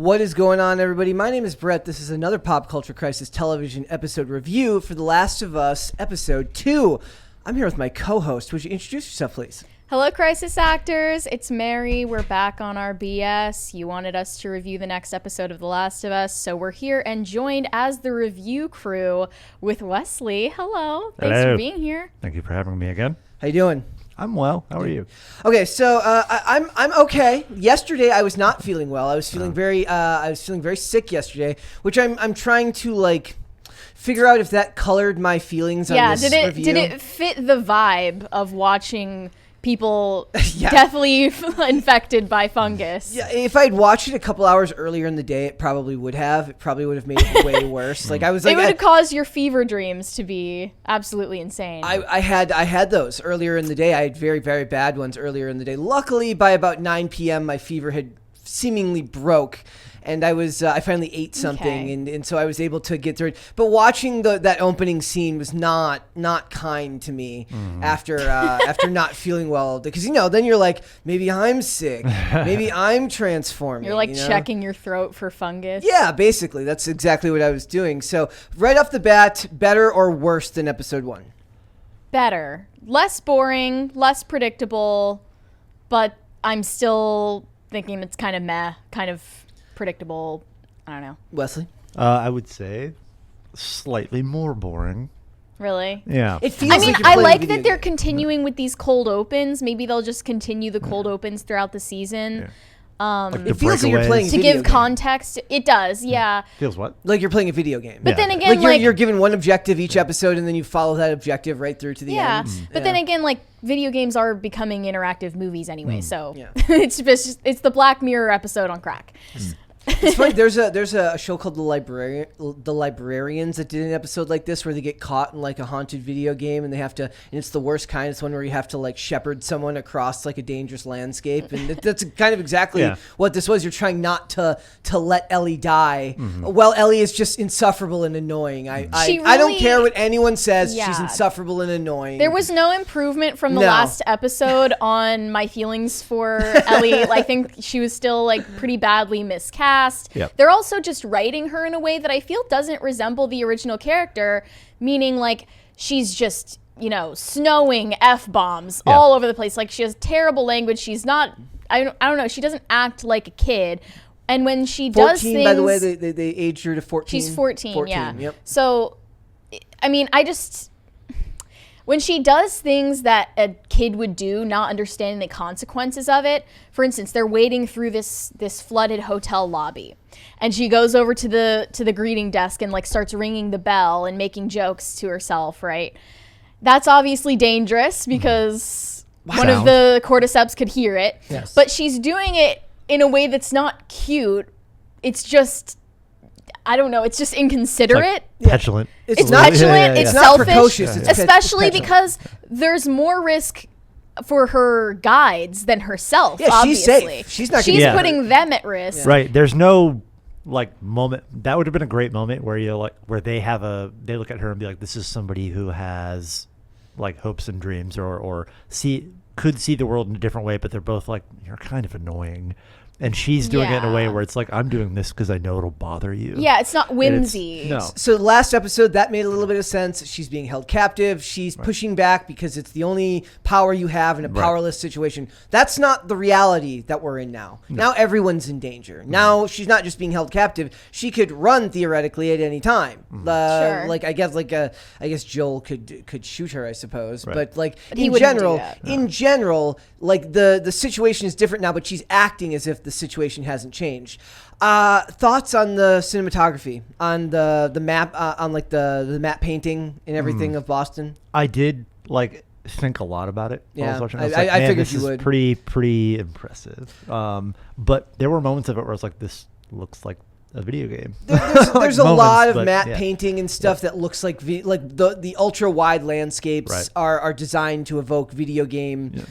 What is going on, everybody? My name is Brett. This is another Pop Culture Crisis television episode review for The Last of Us Episode 2. I'm here with my co-host. Would you introduce yourself, please? Hello, Crisis Actors. It's Mary. We're back on our BS. You wanted us to review the next episode of The Last of Us, so we're here and joined as the review crew with Wesley. Hello. Thanks for being here. Thank you for having me again. How you doing? I'm well. How are you? Okay, so I'm okay. Yesterday I was not feeling well. I was feeling very sick yesterday, which I'm trying to figure out if that colored my feelings on this review. Did it fit the vibe of watching people deathly infected by fungus? Yeah, if I'd watched it a couple hours earlier in the day, it probably would have. It probably would have made it way worse. It would have caused your fever dreams to be absolutely insane. I had those earlier in the day. I had very, very bad ones earlier in the day. Luckily, by about 9 p.m., my fever had seemingly broke. And I finally ate something, and so I was able to get through it. But watching that opening scene was not kind to me after not feeling well, because then you're like, maybe I'm sick, maybe I'm transforming. You're checking your throat for fungus. Yeah, basically that's exactly what I was doing. So right off the bat, better or worse than episode 1? Better, less boring, less predictable, but I'm still thinking it's kind of meh, kind of predictable. I don't know. Wesley? I would say slightly more boring. Really? Yeah. It feels I like that they're continuing with these cold opens. Maybe they'll just continue the cold opens throughout the season. Yeah. It feels like you're playing to give context. It does, yeah. Feels what? Like you're playing a video game. But then again, you're given one objective each episode, and then you follow that objective right through to the end. But then again, video games are becoming interactive movies anyway, so it's the Black Mirror episode on crack. It's funny. There's a show called The Librarians that did an episode like this where they get caught in a haunted video game, and they have to. And it's the worst kind. It's one where you have to shepherd someone across a dangerous landscape, and that's kind of exactly what this was. You're trying not to let Ellie die. Well, Ellie is just insufferable and annoying. I don't care what anyone says. Yeah. She's insufferable and annoying. There was no improvement from the last episode on my feelings for Ellie. I think she was still pretty badly miscast. Yep. They're also just writing her in a way that I feel doesn't resemble the original character, meaning she's just, snowing F-bombs all over the place. She has terrible language. She's not, I don't know, she doesn't act like a kid. And when she does things... 14, by the way, they aged her to 14. She's 14, yeah. Yep. So, when she does things that a kid would do, not understanding the consequences of it, for instance, they're wading through this flooded hotel lobby, and she goes over to the greeting desk and starts ringing the bell and making jokes to herself, right? That's obviously dangerous because one of the cordyceps could hear it. Yes. But she's doing it in a way that's not cute. It's just... I don't know. It's just inconsiderate. Petulant. It's petulant. It's selfish. Not precocious. It's especially because there's more risk for her guides than herself. Yeah, obviously. She's safe. She's putting them at risk. Yeah. Right. There's no moment. That would have been a great moment where where they look at her and be like, this is somebody who has hopes and dreams or could see the world in a different way, but they're both you're kind of annoying. And she's doing it in a way where it's I'm doing this because I know it'll bother you. Yeah, it's not whimsy. No. So last episode, that made a little bit of sense. She's being held captive. She's pushing back because it's the only power you have in a powerless situation. That's not the reality that we're in now. No. Now everyone's in danger. Now she's not just being held captive. She could run theoretically at any time. Sure. I guess Joel could shoot her, I suppose. Right. But in general, the situation is different now. But she's acting as if the situation hasn't changed. Thoughts on the cinematography, on the map, on the map painting and everything of Boston? I did think a lot about it. Yeah, I was watching. I figured you would. Pretty impressive. But there were moments of it where I was this looks like a video game. There's a lot of matte painting and stuff that looks like the ultra wide landscapes are designed to evoke video game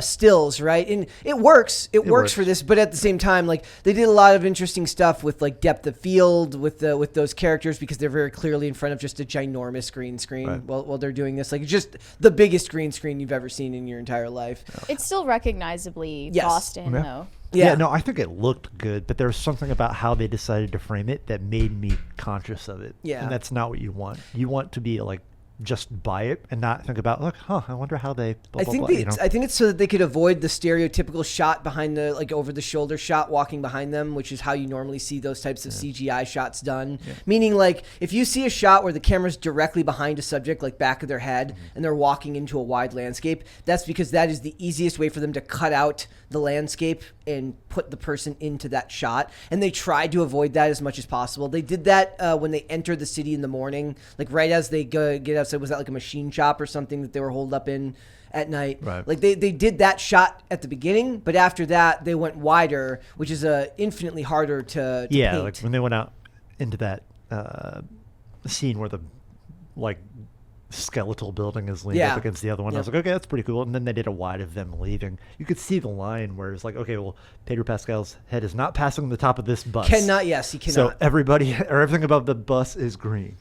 stills, right? And it works. It works for this, but at the same time, they did a lot of interesting stuff with depth of field with those characters because they're very clearly in front of just a ginormous green screen while they're doing this. Just the biggest green screen you've ever seen in your entire life. It's still recognizably Boston, though. Yeah. No, I think it looked good, but there was something about how they decided to frame it that made me conscious of it. Yeah. And that's not what you want. You want to be like, just buy it and not think about, look, I wonder how they blah, I blah, think blah, I think it's so that they could avoid the stereotypical shot behind the, like, over the shoulder shot walking behind them, which is how you normally see those types of CGI shots done. Yeah. Meaning, like, if you see a shot where the camera's directly behind a subject, like back of their head, and they're walking into a wide landscape, that's because that is the easiest way for them to cut out the landscape and put the person into that shot. And they tried to avoid that as much as possible. They did that when they enter the city in the morning, like right as they get outside. Was that like a machine shop or something that they were holed up in at night? Right. Like they did that shot at the beginning, but after that they went wider, which is infinitely harder to paint. Like when they went out into that scene where the like skeletal building is leaned up against the other one. I was like, okay, that's pretty cool. And then they did a wide of them leaving. You could see the line where it's like, okay, well, Pedro Pascal's head is not passing the top of this bus. He cannot. So everything above the bus is green.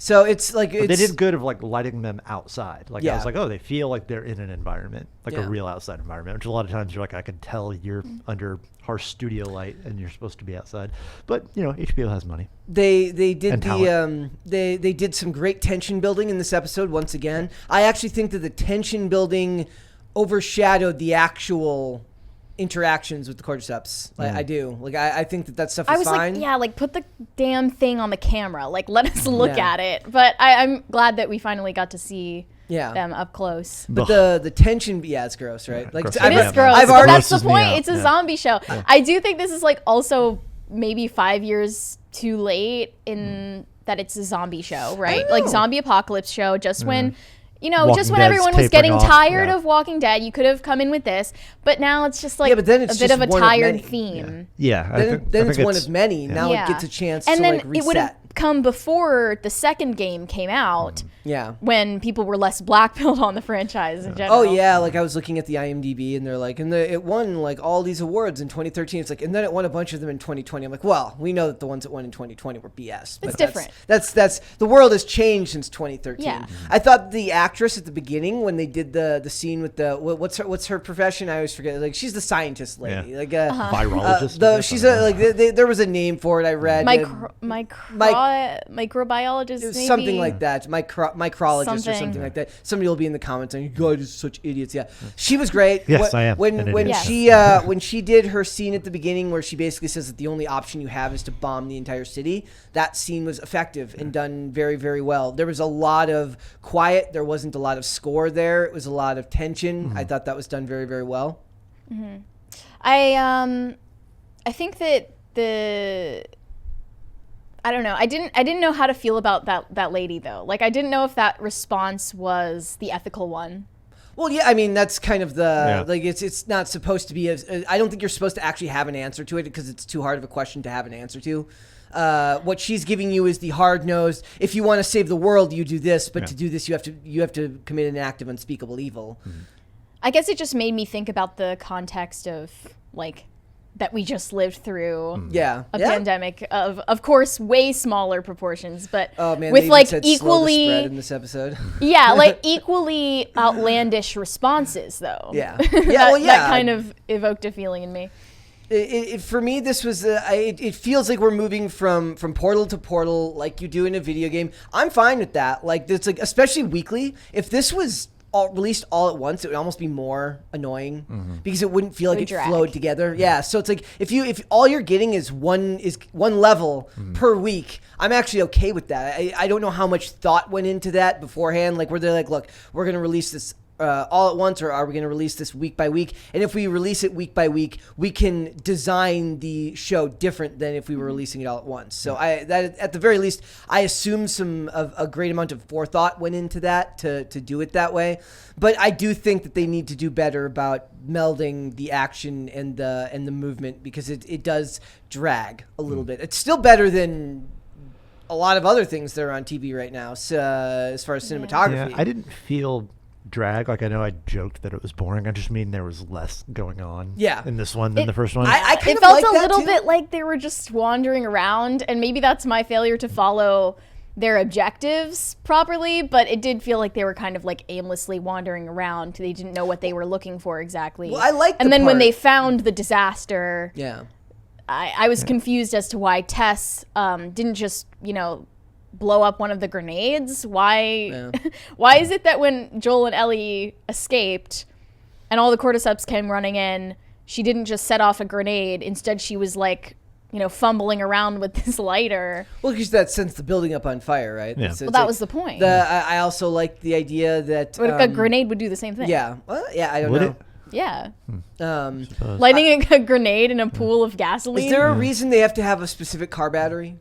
So it's like they did good of like lighting them outside. Like I was like, oh, they feel like they're in an environment, like a real outside environment. Which a lot of times you're like, I can tell you're under harsh studio light and you're supposed to be outside. But you know, HBO has money. They did they did some great tension building in this episode once again. I actually think that the tension building overshadowed the actual interactions with the cordyceps. I do. Like I think that stuff is fine. Like put the damn thing on the camera. Like let us look at it. But I'm glad that we finally got to see them up close. But the tension, it's gross, right? Like it is gross. But that's the point. It's a zombie show. Yeah. I do think this is like also maybe 5 years too late in that it's a zombie show, right? Like zombie apocalypse show. Just when. You know, just when everyone was getting tired of Walking Dead, you could have come in with this. But now it's just like but then it's a bit of a tired theme. Then it's one of many. Now it gets a chance to like reset. It would have come before the second game came out. When people were less black-pilled on the franchise in general. Oh, yeah. Like I was looking at the IMDb and they're like, it won like all these awards in 2013. It's like, and then it won a bunch of them in 2020. I'm like, well, we know that the ones that won in 2020 were BS. But it's different. That's the world has changed since 2013. Yeah. I thought the actress at the beginning when they did the scene with the what's her profession? I always forget. Like she's the scientist lady, like virologist. She's there was a name for it. I read microbiologist, maybe? Something like that. Micrologist or something like that. Somebody will be in the comments saying, "You guys are such idiots." Yeah, she was great. Yes, I am. When she did her scene at the beginning where she basically says that the only option you have is to bomb the entire city, that scene was effective and done very, very well. There was a lot of quiet. There wasn't a lot of score there. It was a lot of tension. I thought that was done very, very well. I think that I don't know. I didn't know how to feel about that lady though. Like I didn't know if that response was the ethical one. Well, yeah, I mean that's kind of like it's not supposed to be. I don't think you're supposed to actually have an answer to it because it's too hard of a question to have an answer to. What she's giving you is the hard-nosed. If you want to save the world, you do this. But to do this, you have to commit an act of unspeakable evil. I guess it just made me think about the context of like that we just lived through a pandemic of course way smaller proportions, but with like equally in this episode. Like equally outlandish responses though. That kind of evoked a feeling in me. For me, this was it feels like we're moving from portal to portal like you do in a video game. I'm fine with that. Like it's like especially weekly. If this was released all at once, it would almost be more annoying because it wouldn't feel like it flowed together. So it's like if all you're getting is one level per week, I'm actually okay with that. I don't know how much thought went into that beforehand. Like where they're like, look, we're gonna release this all at once, or are we going to release this week by week? And if we release it week by week, we can design the show different than if we were releasing it all at once. So at the very least, I assume a great amount of forethought went into that to do it that way. But I do think that they need to do better about melding the action and the movement because it does drag a little bit. It's still better than a lot of other things that are on TV right now. So as far as cinematography, I didn't feel drag. Like I know I joked that it was boring. I just mean there was less going on in this one than the first one. It felt a little bit like they were just wandering around, and maybe that's my failure to follow their objectives properly, but it did feel like they were kind of like aimlessly wandering around. They didn't know what they were looking for exactly. Well, I like and the then when part- they found the disaster, Yeah. I was confused as to why Tess didn't just, blow up one of the grenades. Why why is it that when Joel and Ellie escaped and all the cordyceps came running in, she didn't just set off a grenade? Instead, she was like, fumbling around with this lighter. Well, because that sends the building up on fire, right? Yeah. It's Well, that like- was the point. I also like the idea that But a grenade would do the same thing. Yeah. Well, yeah. I don't Would know. it? Yeah. Suppose. Lighting a grenade in a pool of gasoline. Is there a reason they have to have a specific car battery?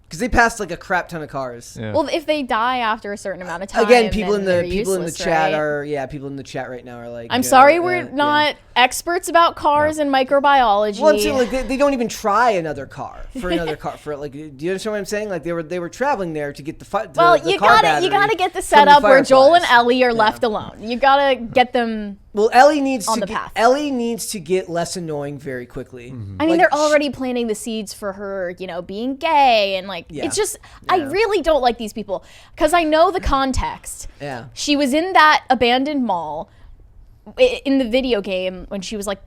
Because they passed like a crap ton of cars. Yeah. Well, if they die after a certain amount of time, Again, people in then the they're useless, chat right? people in the chat right now are like, I'm sorry, we're yeah. not experts about cars and microbiology. Well, I'm saying, like they don't even try another car for like. Do you understand what I'm saying? Like they were traveling there to get the well, the you car gotta battery get the from setup where Joel and Fireflies. Ellie are left alone. You gotta get them. Well, Ellie needs on to the path. Ellie needs to get less annoying very quickly. I mean, Like, they're already planting the seeds for her, being gay and like Yeah. it's just. I really don't like these people because I know the context. Yeah. She was in that abandoned mall in the video game when she was like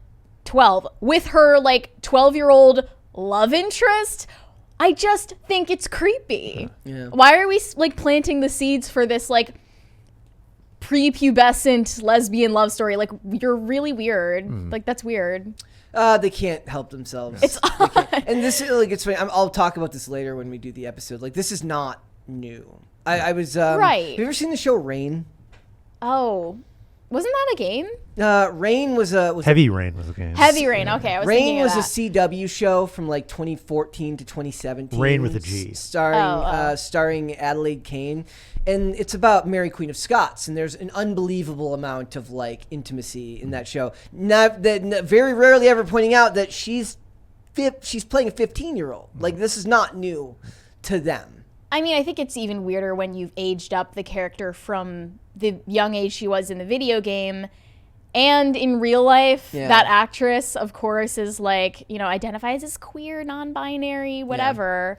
12 with her like 12-year-old love interest. I just think it's creepy. Yeah. Why are we like planting the seeds for this like prepubescent lesbian love story? Like, you're really weird. Like, that's weird. They can't help themselves. It's They can't. And this is like, it's funny. I'll talk about this later when we do the episode. Like, this is not new. I was Right. Have you ever seen the show Rain? Oh, wasn't that a game? Rain was a Heavy Rain was a game. Heavy Rain. Okay, I was Rain thinking of was a that. CW show from like 2014 to 2017. Rain with a G. Starring Adelaide Kane, and it's about Mary Queen of Scots. And there's an unbelievable amount of like intimacy in that show. Very rarely ever pointing out that she's playing a 15-year-old. Like, this is not new to them. I mean, I think it's even weirder when you've aged up the character from the young age she was in the video game. And in real life, Yeah. that actress, of course, is like, identifies as queer, non-binary, whatever.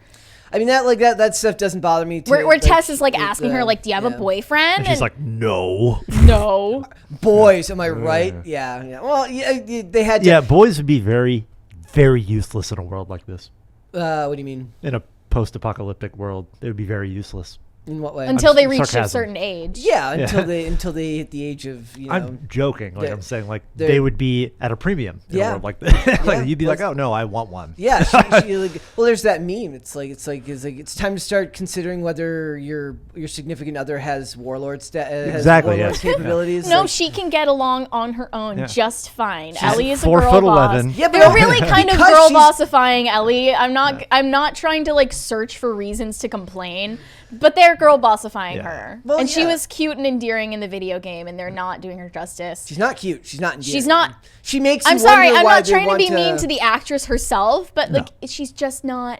I mean, that stuff doesn't bother me. Where Tess is like asking her, like, do you have a boyfriend? And she's like, no. no. boys, am I right? Yeah. Well, yeah, they had to. Yeah, boys would be very, very useless in a world like this. What do you mean? In a post-apocalyptic world, they would be very useless. In what way? Until they reach a sarcasm. certain age. Yeah, until they hit the age of, I'm joking. Like, they're- I'm saying, like, they're- they would be at a premium in Yeah. a world like that. Yeah. Like, you'd be like, Well, oh, no, I want one. Yeah, she like, well, there's that meme. It's time to start considering whether your significant other has warlord Exactly, warlord yes. capabilities. No, Like, she can get along on her own Yeah. just fine. She's Ellie is a 4 girl foot boss. 11. Yeah, but They're really kind of because girl she's- bossifying Ellie. I'm not trying to like search for reasons to complain, but they're girl bossifying Yeah. her. Well, and she yeah. was cute and endearing in the video game, and they're not doing her justice. she's not cute. She's not. Endearing. She's not- She makes. I'm you sorry, wonder I'm why not they trying to want be mean to the actress herself, but like she's just not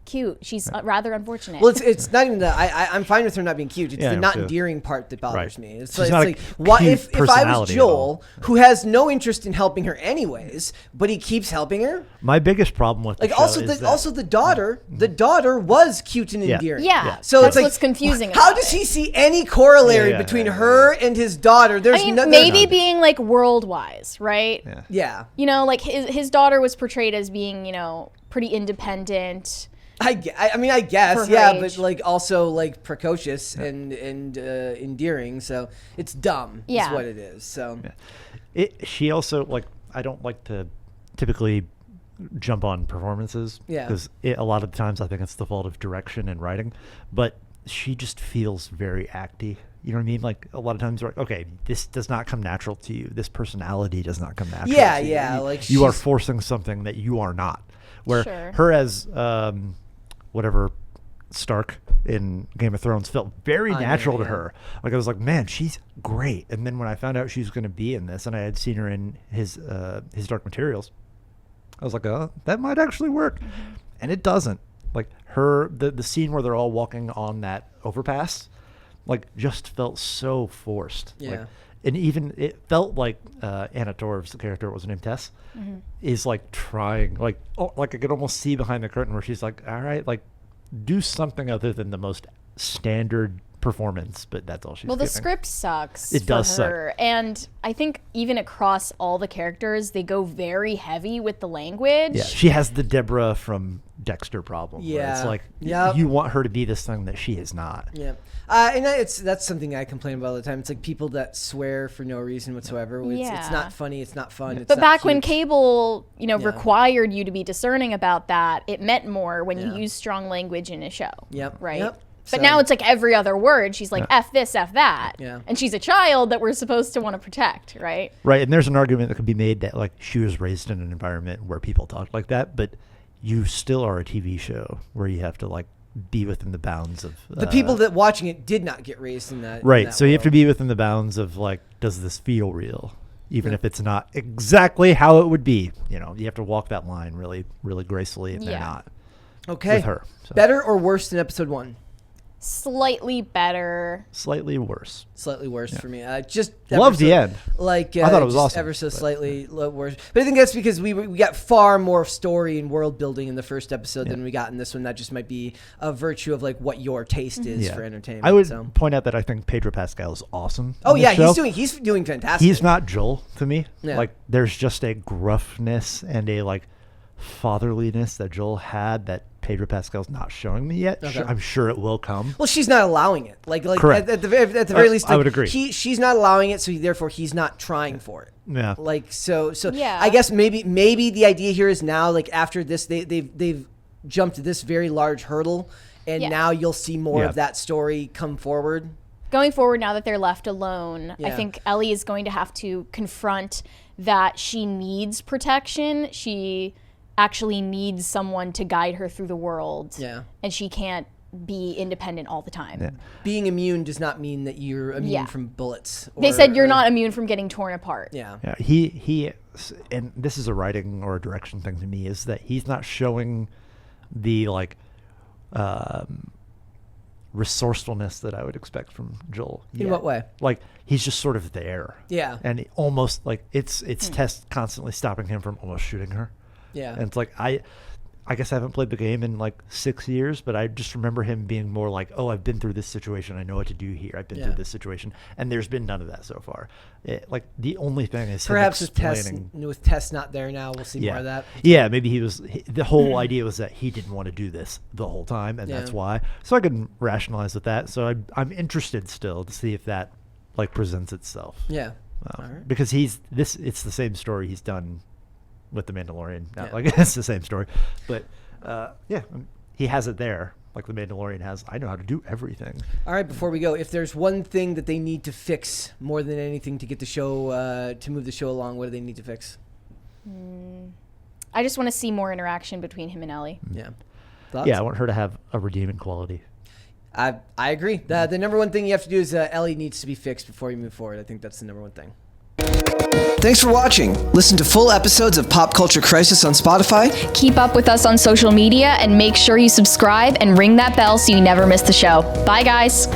cute. She's rather unfortunate. Well, it's not even that. I'm fine with her not being cute. It's Yeah, the me not too. endearing part that bothers Right. me. It's She's like, not a why cute if I was personality at all. Joel, who has no interest in helping her anyways, but he keeps helping her. My biggest problem with the Like show also is the daughter was cute and Yeah. endearing. yeah, So that's it's like, what's confusing. how about does it. he see any corollary Yeah, between yeah, her and his daughter? There's I mean, no, maybe being like world wise, right? Yeah. Yeah, Like his daughter was portrayed as being, pretty independent. I guess, For her yeah, age. but like also like precocious and endearing. So it's dumb. Yeah. is what it is. So She also, like, I don't like to typically jump on performances. Yeah. Because a lot of the times I think it's the fault of direction and writing. But she just feels very acty. You know what I mean? Like, a lot of times you're like, okay, this does not come natural to you. This personality does not come natural Yeah, to you. yeah, You, like you are she's- forcing something that you are not. Where Sure. her as whatever Stark in Game of Thrones felt very natural to yeah. her. Like, I was like, man, she's great. And then when I found out she was going to be in this, and I had seen her in his Dark Materials, I was like, oh, that might actually work. And it doesn't. Like, the scene where they're all walking on that overpass, like, just felt so forced. Yeah. Like, and even it felt like Anna Torv's, the character, what was her name, Tess, is like trying, like I could almost see behind the curtain where she's like, all right, like, do something other than the most standard performance, but that's all she's Well, the giving. script sucks. It does for her. And I think even across all the characters, they go very heavy with the language. Yeah, she has the Deborah from Dexter problem. Where Yeah. it's like Yep. you want her to be this thing that she is not. Yeah, and that's something I complain about all the time. It's like people that swear for no reason whatsoever. It's Yeah. not funny. It's not fun. It's But not back when cute. cable, Yeah. required you to be discerning about that, it meant more when Yeah. you use strong language in a show. Yep. Right? Yep. But So- now it's like every other word. She's like, F this, F that. Yeah. And she's a child that we're supposed to want to protect, right? Right, and there's an argument that could be made that like she was raised in an environment where people talk like that, but you still are a TV show where you have to like be within the bounds of the people that watching it did not get raised in that. in right. that So you have to world. be within the bounds of like, does this feel real? Even if it's not exactly how it would be, you have to walk that line really, really gracefully, and they're Yeah. not Okay. with her. So. Better or worse than episode 1? Slightly better. Slightly worse. Slightly worse for me. Just Love the ever end. Like I thought it was just awesome, ever so but- slightly worse. But I think that's because we got far more story and world building in the first episode than we got in this one. That just might be a virtue of like what your taste is for entertainment. I would so. point out that I think Pedro Pascal is awesome. Oh on yeah, this show. he's doing fantastic. He's not Joel to me. Yeah. Like there's just a gruffness and a like fatherliness that Joel had that Pedro Pascal's not showing me yet. Okay. I'm sure it will come. Well, she's not allowing it. Like Correct. at the very least, I like, would agree. She's not allowing it, so therefore he's not trying for it. Yeah. Like so Yeah. I guess maybe the idea here is now like after this they've jumped this very large hurdle, and Yeah. now you'll see more Yeah. of that story come forward. Going forward, now that they're left alone, I Yeah. think Ellie is going to have to confront that she needs protection. She actually needs someone to guide her through the world. Yeah. And she can't be independent all the time. Yeah. Being immune does not mean that you're immune Yeah. from bullets. They said you're not immune from getting torn apart. Yeah. Yeah, he and this is a writing or a direction thing to me, is that he's not showing the like resourcefulness that I would expect from Joel. In yet. what way? Like he's just sort of there. Yeah. And he almost like it's Tess constantly stopping him from almost shooting her. Yeah. And it's like I guess I haven't played the game in like 6 years, but I just remember him being more like, oh, I've been through this situation. I know what to do here. I've been Yeah. through this situation. And there's been none of that so far. Like the only thing is him Perhaps explaining. with Tess not there now, we'll see more of that. Yeah, maybe the whole idea was that he didn't want to do this the whole time, and that's Yeah. why. So I can rationalize with that. So I'm interested still to see if that like presents itself. Yeah. All right. Because it's the same story he's done with the Mandalorian. Not Yeah. like it's the same story, but he has it there. Like the Mandalorian has. I know how to do everything. All right, before we go, if there's one thing that they need to fix more than anything to get the show to move the show along, what do they need to fix? I just want to see more interaction between him and Ellie. Yeah. Thoughts? Yeah, I want her to have a redeeming quality. I agree. The number one thing you have to do is Ellie needs to be fixed before you move forward. I think that's the number one thing. Thanks for watching. Listen to full episodes of Pop Culture Crisis on Spotify. Keep up with us on social media and make sure you subscribe and ring that bell so you never miss the show. Bye, guys.